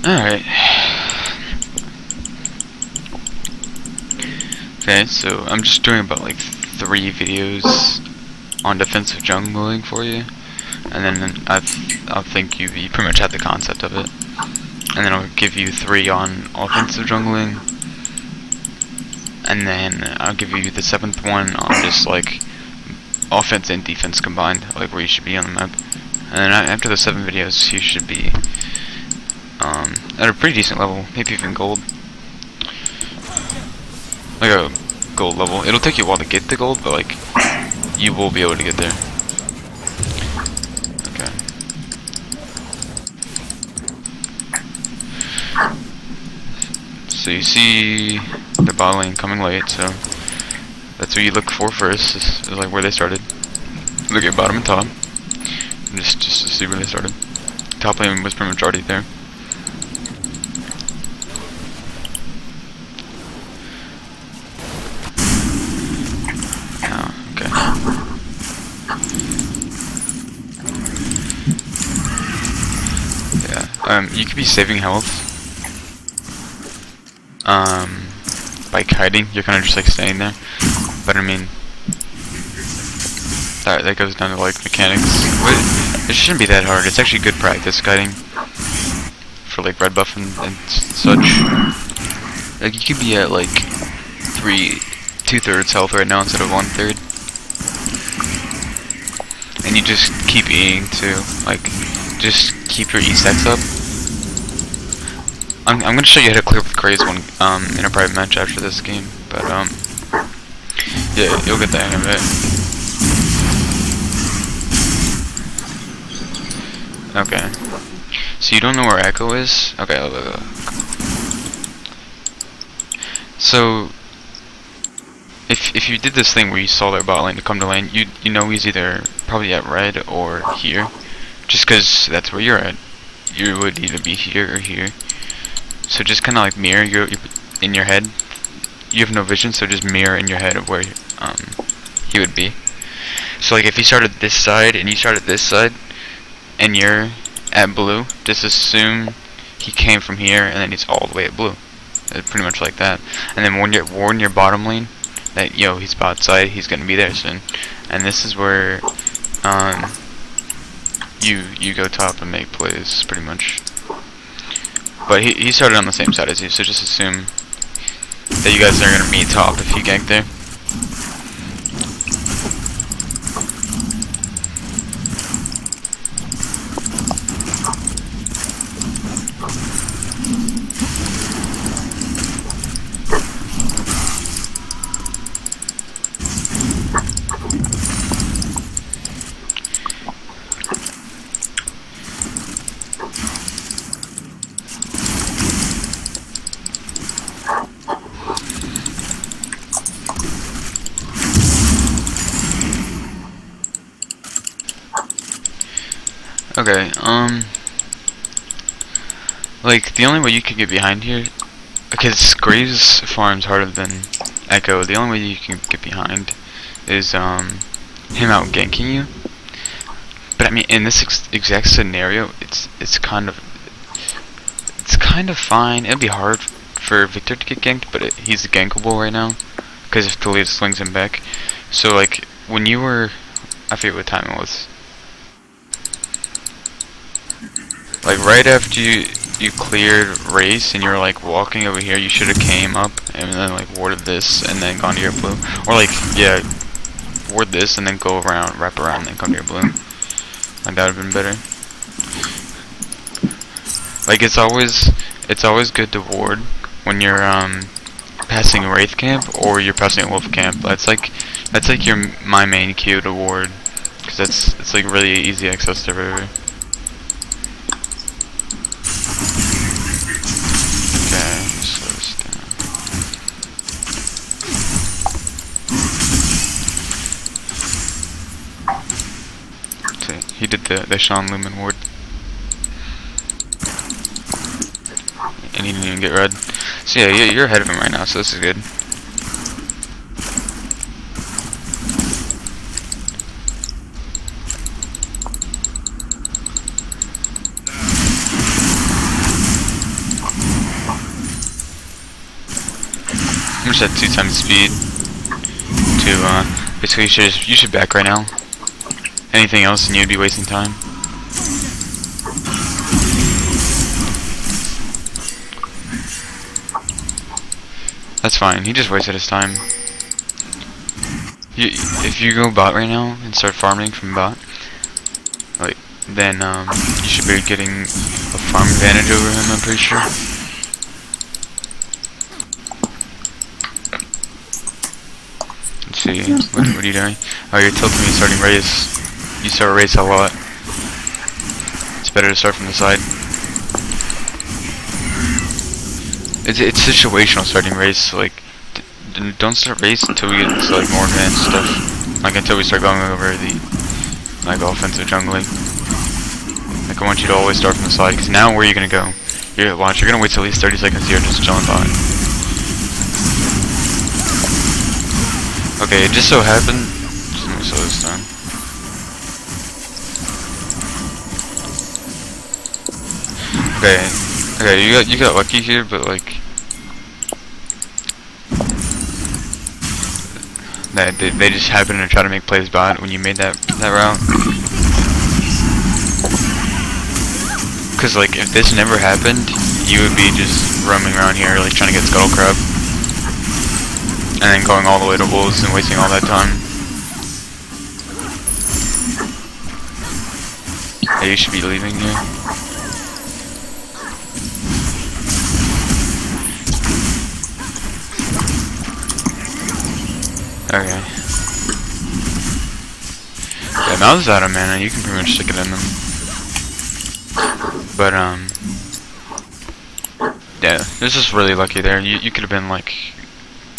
Alright. Okay, so I'm just doing about like 3 videos on defensive jungling for you, and then I think you pretty much have the concept of it. And then I'll give you 3 on offensive jungling, and then I'll give you the 7th one on just like offense and defense combined, like where you should be on the map. And then after the 7 videos, you should be at a pretty decent level, maybe even gold. Like a gold level. It'll take you a while to get the gold, but like you will be able to get there. Okay. So you see the bot lane coming late, so that's what you look for first, is like where they started. Look at bottom and top. Just to see where they started. Top lane was pretty much already there. You could be saving health by kiting. You're kind of just like staying there, but I mean that goes down to like mechanics. It shouldn't be that hard. It's actually good practice kiting for like red buff and such. Like you could be at like 2/3 health right now instead of 1/3, and you just keep eating too. Like just keep your E-stacks up. I'm gonna show you how to clear with Craze one in a private match after this game, but yeah, you'll get the hang of it. Okay, so you don't know where Echo is? Okay, so if you did this thing where you saw their bot lane to come to lane, you know he's either probably at red or here, just because that's where you're at. You would either be here or here. So just kind of like mirror in your head. You have no vision, so just mirror in your head of where he would be. So like if he started this side and you started this side, and you're at blue, just assume he came from here and then he's all the way at blue. It's pretty much like that. And then warn your bottom lane that he's bot side, he's gonna be there soon. And this is where you go top and make plays pretty much. But he started on the same side as you, so just assume that you guys are gonna meet top if you gank there. Okay, like, the only way you can get behind here, because Graves farms harder than Echo, the only way you can get behind is, him out ganking you. But I mean, in this exact scenario, it's kind of fine. It'll be hard for Victor to get ganked, but he's gankable right now, because if Talia slings him back. So, like, when you were, I forget what time it was. Like right after you cleared race and you're like walking over here, you should have came up and then like warded this and then gone to your blue, or like yeah, ward this and then go around, wrap around, and then come to your blue. Like that would have been better. Like it's always good to ward when you're passing a wraith camp or you're passing a wolf camp. That's like my main cue to ward, because it's like really easy access to river. He did the Sean Lumen ward, and he didn't even get red. So yeah, you're ahead of him right now, so this is good. I'm just at 2 times speed to basically you should back right now. Anything else and you'd be wasting time. That's fine. He just wasted his time. If you go bot right now and start farming from bot, like then you should be getting a farm advantage over him. I'm pretty sure. Let's see. What are you doing? Oh, you're tilting me starting race. You start race a lot. It's better to start from the side. It's situational starting race. Like, don't start race until we get to like more advanced stuff. Like until we start going over the like offensive jungling. Like I want you to always start from the side. Cause now where are you gonna go? You're watch. You're gonna wait till at least 30 seconds here just chilling bot. Okay, it just so happened. Just let me slow this down. Okay, you got lucky here, but like they just happened to try to make plays bot when you made that route. Cause like if this never happened, you would be just roaming around here like trying to get Scuttle Crab. And then going all the way to Wolves and wasting all that time. Yeah, you should be leaving here. Okay. Yeah, now this is out of mana, you can pretty much stick it in them. But yeah, this is really lucky there. You could have been like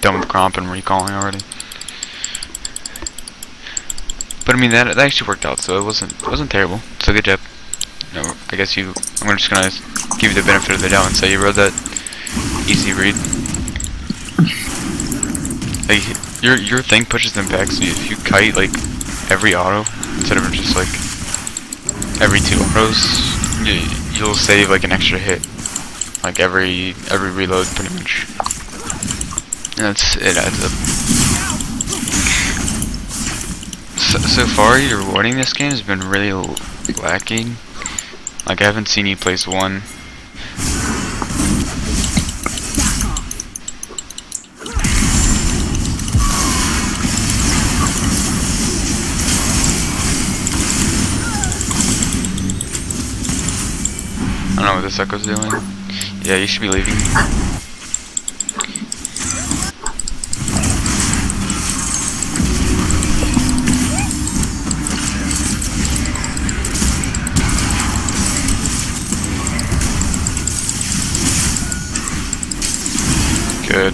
done with Gromp and recalling already. But I mean that actually worked out, so it wasn't terrible. So good job. No, I guess I'm just gonna give you the benefit of the doubt and say you rode that easy read. Like your thing pushes them back, so if you kite like every auto instead of just like every 2 autos, you'll save like an extra hit. Like every reload pretty much. It adds up. So far, your rewarding this game has been really lacking. Like I haven't seen you place 1. I don't know what this Echo's doing. Yeah, you should be leaving. Good.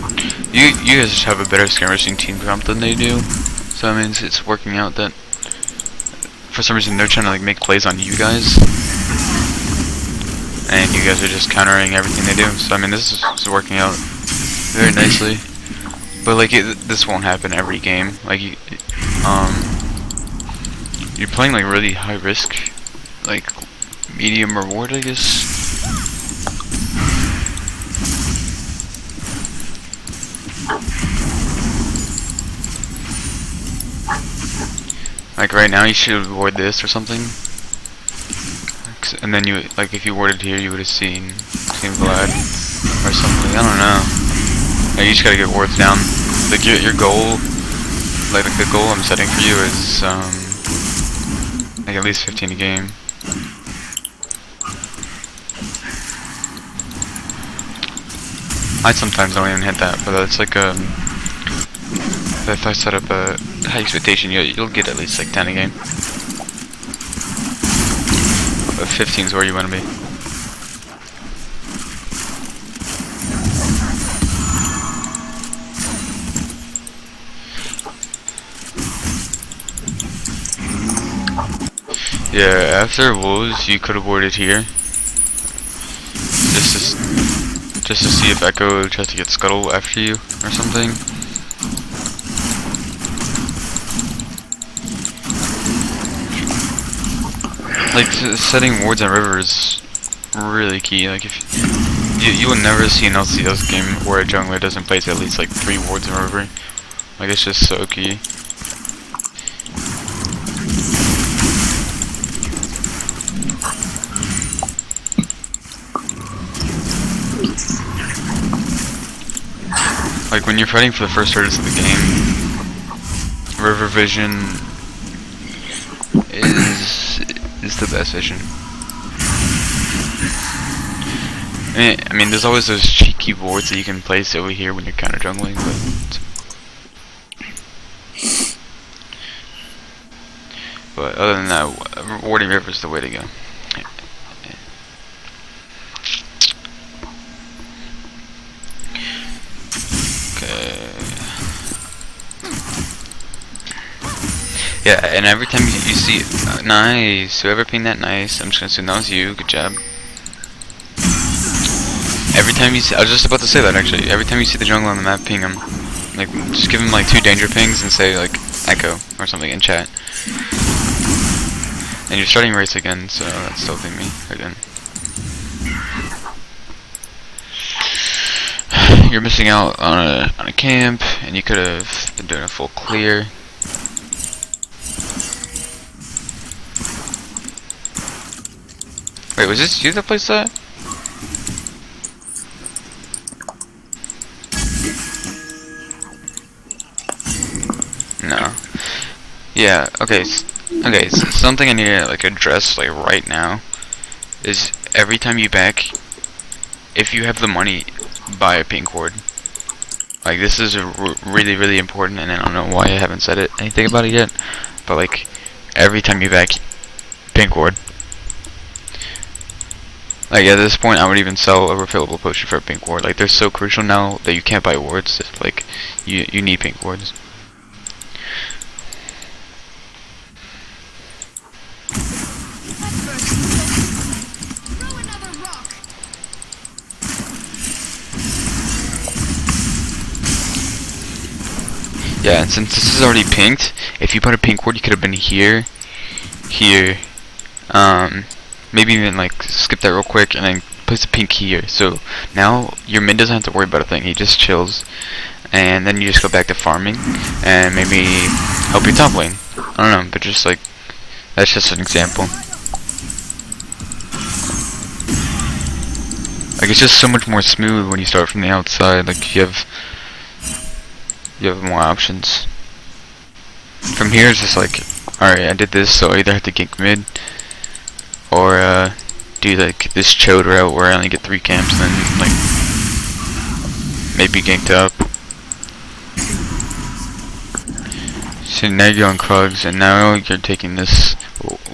You guys just have a better skirmishing team comp than they do, so that means it's working out that for some reason they're trying to like make plays on you guys, and you guys are just countering everything they do. So I mean this is working out very nicely, but like this won't happen every game. Like you're playing like really high risk, like medium reward, I guess. Like right now you should ward this or something. And then you like if you warded here you would have seen Vlad or something. I don't know. Like, you just gotta get wards down. Like your goal, like the goal I'm setting for you is like at least 15 a game. I sometimes don't even hit that, but that's like if I set up a high expectation, you'll get at least like 10 a game. But 15 is where you want to be. Yeah, after Wolves, you could have warded here, just to see if Echo tries to get Scuttle after you or something. Like setting wards on river is really key. Like if You will never see an LCS game where a jungler doesn't place at least like 3 wards in river. Like it's just so key. Like when you're fighting for the first hurdles of the game, river vision is the best vision. I mean, there's always those cheeky wards that you can place over here when you're counter jungling, but other than that, warding river is the way to go. Okay. Yeah, and every time you see it, nice. Whoever pinged that, nice. I'm just gonna assume that was you. Good job. Every time you see, I was just about to say that actually. Every time you see the jungle on the map, ping him. Like, just give him like 2 danger pings and say like echo or something in chat. And you're starting race again, so that's still ping me again. You're missing out on a camp, and you could have been doing a full clear. Wait, was this you that placed that? No. Yeah. Okay. Okay. So something I need to like address like right now is every time you back, if you have the money, buy a pink ward. Like this is really important, and I don't know why I haven't said anything about it yet. But like every time you back, pink ward. Like at this point, I would even sell a refillable potion for a pink ward. Like they're so crucial now that you can't buy wards. Like you need pink wards. Yeah, and since this is already pinked, if you put a pink ward, you could have been here, maybe even like skip that real quick and then place a pink here. So now your mid doesn't have to worry about a thing. He just chills, and then you just go back to farming and maybe help your top lane. I don't know, but just like that's just an example. Like it's just so much more smooth when you start from the outside. Like you have more options. From here it's just like, alright, I did this, so I either have to gank mid or do like this chode route where I only get 3 camps and then like maybe ganked up. So now you're on Krugs, and now you're taking this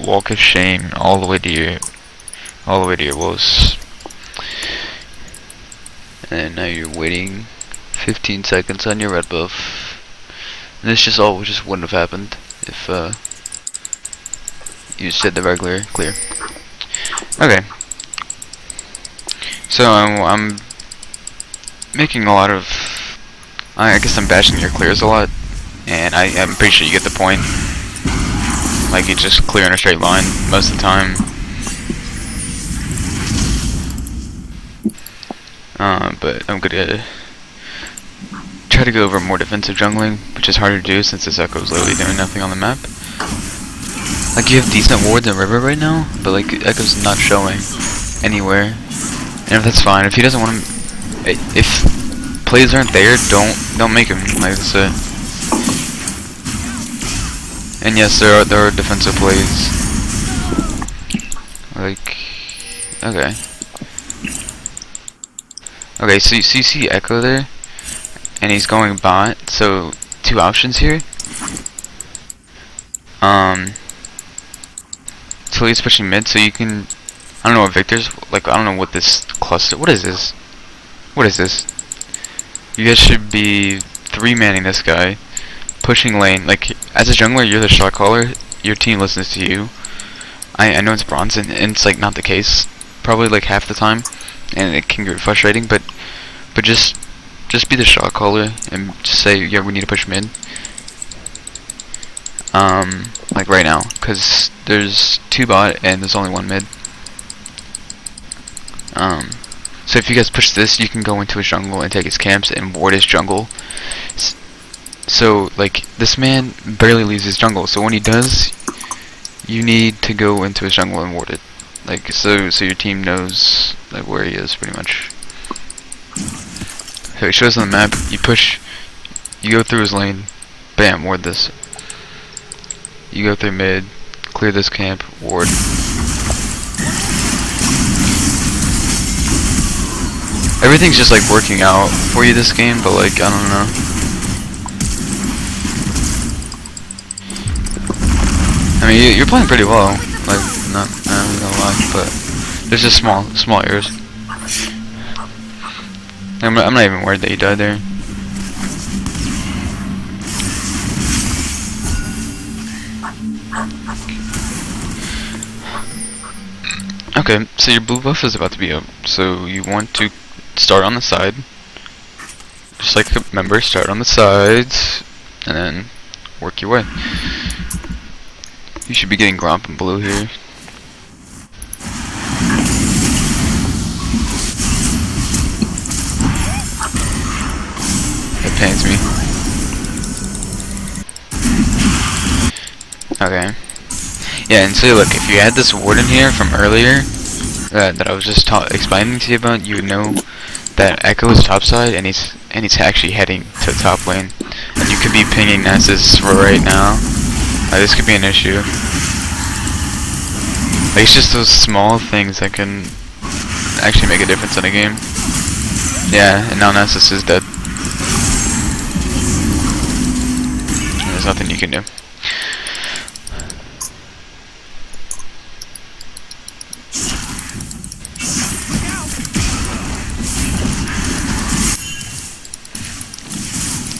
walk of shame all the way to your woes. And now you're waiting 15 seconds on your red buff. And this just wouldn't have happened if you just did the regular clear. Okay. So I'm making a lot of, I guess I'm bashing your clears a lot, and I'm pretty sure you get the point. Like you just clear in a straight line most of the time. But I'm gonna try to go over more defensive jungling, which is harder to do since this Echo is literally doing nothing on the map. Like you have decent wards in river right now, but like Echo's not showing anywhere. And if that's fine, if he doesn't want him, if plays aren't there, don't make him. Like that's it. And yes, there are defensive plays. Like okay. Okay, so you see Echo there, and he's going bot, so 2 options here. So he's pushing mid, so you can, I don't know what Victor's, like, I don't know what this cluster, what is this? What is this? You guys should be 3-manning this guy, pushing lane, like, as a jungler, you're the shot caller, your team listens to you. I know it's bronze, and it's, like, not the case, probably, like, half the time. And it can get frustrating, but just be the shot caller and just say, yeah, we need to push mid. Like right now, because there's 2 bot and there's only 1 mid. So if you guys push this, you can go into his jungle and take his camps and ward his jungle. So like this man barely leaves his jungle. So when he does, you need to go into his jungle and ward it. Like so your team knows like where he is pretty much. So it shows on the map. You push, you go through his lane, bam, ward this. You go through mid, clear this camp, ward. Everything's just like working out for you this game, but like I don't know. I mean, you're playing pretty well. Like not gonna lie, but there's just small errors. I'm not even worried that you died there. Okay, so your blue buff is about to be up. So you want to start on the side. Just like a member, start on the sides, and then work your way. You should be getting Gromp and blue here. It pains me. Okay. Yeah, and so look, if you had this ward in here from earlier, that I was just explaining to you about, you would know that Echo is topside, and he's actually heading to top lane, and you could be pinging Nessus right now. This could be an issue. Like, it's just those small things that can actually make a difference in a game. Yeah, and now Nessus is dead. There's nothing you can do.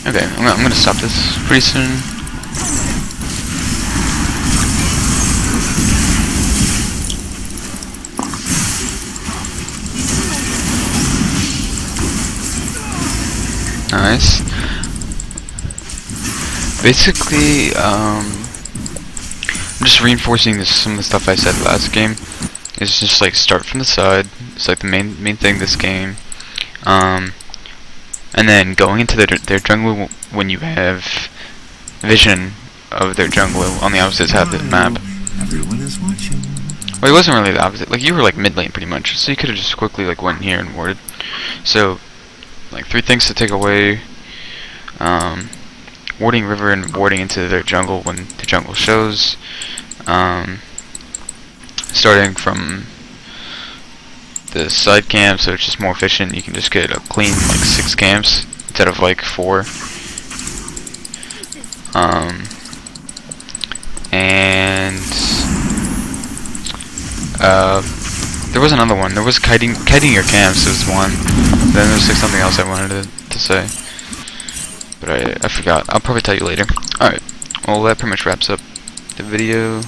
Okay, I'm gonna stop this pretty soon. Nice. Basically, I'm just reinforcing some of the stuff I said last game. It's just like start from the side. It's like the main thing this game. And then going into their jungle when you have vision of their jungle on the opposite side of the map. Everyone is watching. Well, it wasn't really the opposite. Like, you were like mid lane pretty much, so you could have just quickly like went here and warded. So, like 3 things to take away: warding river and warding into their jungle when the jungle shows. Starting from the side camp, so it's just more efficient. You can just get a clean like 6 camps instead of like 4. And there was another one. There was kiting your camps. There was one. Then there was like something else I wanted to say, but I forgot. I'll probably tell you later. Alright. Well, that pretty much wraps up the video.